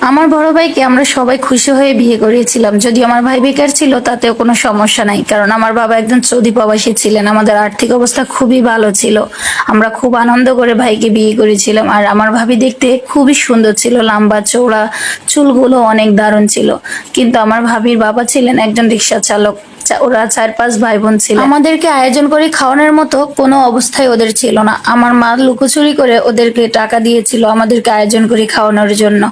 আমার বড় ভাইকে আমরা সবাই খুশি হয়ে বিয়ে করিয়েছিলাম। যদি আমার ভাই বেকার ছিল তাতেও কোনো সমস্যা নাই, কারণ আমার বাবা একজন সৌদি প্রবাসী ছিলেন। আমাদের আর্থিক অবস্থা খুবই ভালো ছিল। আমরা খুব আনন্দ করে ভাইকে বিয়ে করেছিলাম। আর আমার ভাবি দেখতে খুবই সুন্দর ছিল, লম্বা চওড়া, চুলগুলো অনেক দারুণ ছিল। কিন্তু আমার ভাবির বাবা ছিলেন একজন রিক্সা চালক। ওরা 4-5 ভাই বোন ছিল। আমাদেরকে আয়োজন করে খাওয়ানোর মতো কোনো অবস্থায় ওদের ছিল না। আমার মা লুকোচুরি করে ওদেরকে টাকা দিয়েছিল আমাদেরকে আয়োজন করে খাওয়ানোর জন্য।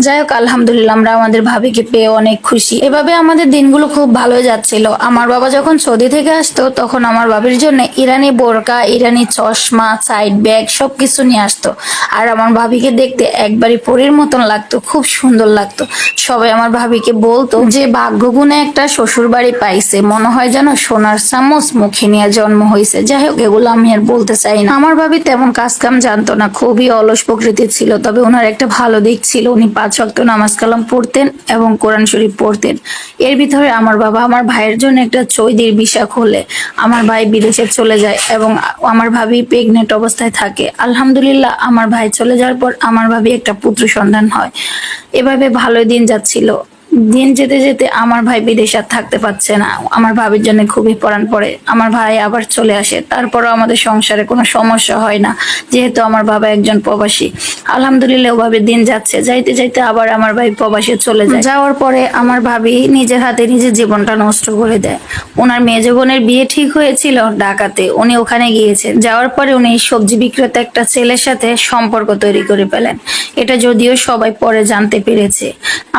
যাই হোক, আলহামদুলিল্লাহ আমরা আমাদের ভাবিকে পেয়ে অনেক খুশি। এভাবে আমাদের দিনগুলো খুব ভালো যাচ্ছিল। আমার বাবা যখন সৌদি থেকে আসতো তখন আমার বাবির জন্য ইরানি বোরকা, ইরানি চশমা, সাইড ব্যাগ সবকিছু নিয়ে আসতো। আর আমার ভাবিকে দেখতে একবারই পরীর মতন লাগতো, খুব সুন্দর লাগতো। সবাই আমার ভাবিকে বলতো যে ভাগ্যগুণে একটা শ্বশুর বাড়ি পাইছে, মনে হয় যেন সোনার চামচ মুখে নিয়ে জন্ম হয়েছে। যাই হোক, এগুলো আমি আর বলতে চাই না। আমার ভাবি তেমন কাজ কাম জানতো না, খুবই অলস প্রকৃতির ছিল। তবে ওনার একটা ভালো দিক ছিল, উনি 5 ওয়াক্ত নামাজ কালাম পড়তেন এবং কোরআন শরীফ পড়তেন। এর ভিতরে আমার বাবা আমার ভাইয়ের জন্য একটা চৈদির ভিসা খোলে। আমার ভাই বিদেশে চলে যায় এবং আমার ভাবি প্রেগনেন্ট অবস্থায় থাকে। আলহামদুলিল্লাহ, আমার ভাই চলে যাওয়ার পর আমার ভাবি একটা পুত্র সন্তান হয়। এভাবে ভালোই দিন যাচ্ছিল। দিন যেতে যেতে আমার ভাই বিদেশে আর থাকতে পারছে না। আমার ভাবির জন্য খুবই পরাণ পড়ে। আমার ভাই আবার চলে আসে, তারপরও আমাদের সংসারে কোনো সমস্যা হয় না, যেহেতু আমার বাবা একজন প্রবাসী। আলহামদুলিল্লাহ, ওভাবে দিন যাচ্ছে। যাইতে যাইতে আবার আমার ভাই প্রবাসে চলে যায়। যাওয়ার পরে আমার ভাবি নিজের হাতে নিজের জীবনটা নষ্ট করে দেয়। ওনার মেজ বোনের বিয়ে ঠিক হয়েছিল ঢাকাতে, উনি ওখানে গিয়েছেন। যাওয়ার পরে উনি সবজি বিক্রেতা একটা ছেলের সাথে সম্পর্ক তৈরি করে ফেলেন। এটা যদিও সবাই পরে জানতে পেরেছে।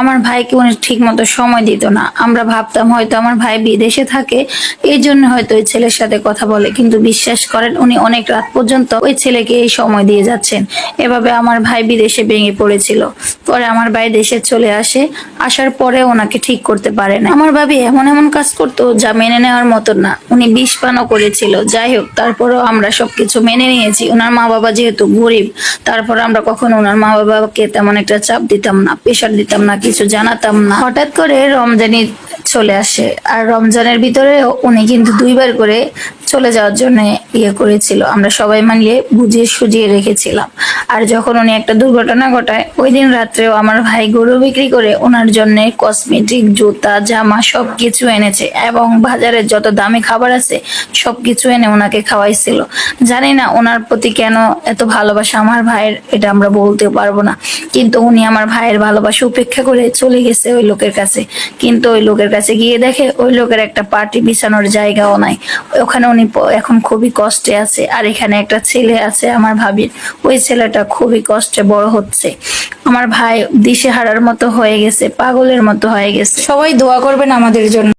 আমার ভাইকে উনি ঠিক মতো সময় দিত না। আমরা ভাবতাম হয়তো আমার ভাই বিদেশে থাকে, এই জন্য হয়তো ওই ছেলের সাথে কথা বলে, কিন্তু বিশ্বাস করেন উনি অনেক রাত পর্যন্ত ওই ছেলেকে এই সময় দিয়ে যাচ্ছেন। এভাবে আমার ভাই বিদেশে ভেঙে পড়েছিল। পরে আমার ভাই দেশে চলে আসে। আসার পরে ওনাকে ঠিক করতে পারে না। আমার ভাবি এমন এমন কাজ করতো যা মেনে নেওয়ার মতো না। উনি বিষ পানও করেছিল। যাই হোক, তারপরেও আমরা সবকিছু মেনে নিয়েছি। ওনার মা বাবা যেহেতু গরিব, তারপর আমরা কখনো ওনার মা বাবাকে তেমন একটা চাপ দিতাম না, প্রেশার দিতাম না, কিছু জানাতাম না। হঠাৎ করে রমজানি চলে আসে, আর রমজানের ভিতরে উনি কিন্তু 2বার করে চলে যাওয়ার জন্য করেছিল। আমরা সবাই মিলে বুঝিয়ে সুজিয়ে রেখেছিলাম। আর যখন উনি একটা দুর্ঘটনা ঘটায়, ওই দিন রাত্রেও আমার ভাই গরু বিক্রি করে ওনার জন্য কসমেটিক, জুতা, জামা সবকিছু এনেছে এবং বাজারের যত দামি খাবার আছে সবকিছু এনে ওনাকে খাওয়াইছিল। জানি না ওনার প্রতি কেন এত ভালোবাসা আমার ভাইয়ের, এটা আমরা বলতে পারবো না। কিন্তু উনি আমার ভাইয়ের ভালোবাসা উপেক্ষা করে চলে গেছে ওই লোকের কাছে। কিন্তু ওই লোকের কাছে গিয়ে দেখে ওই লোকের একটা পার্টি বিছানোর জায়গাও নাই। ওখানে উনি এখন খুবই কষ্টে আছে। আর এখানে একটা ছেলে আছে আমার ভাবির, ওই ছেলেটা খুবই কষ্টে বড় হচ্ছে। আমার ভাই দিশেহারার মতো হয়ে গেছে, পাগলের মতো হয়ে গেছে। সবাই দোয়া করবেন আমাদের জন্য।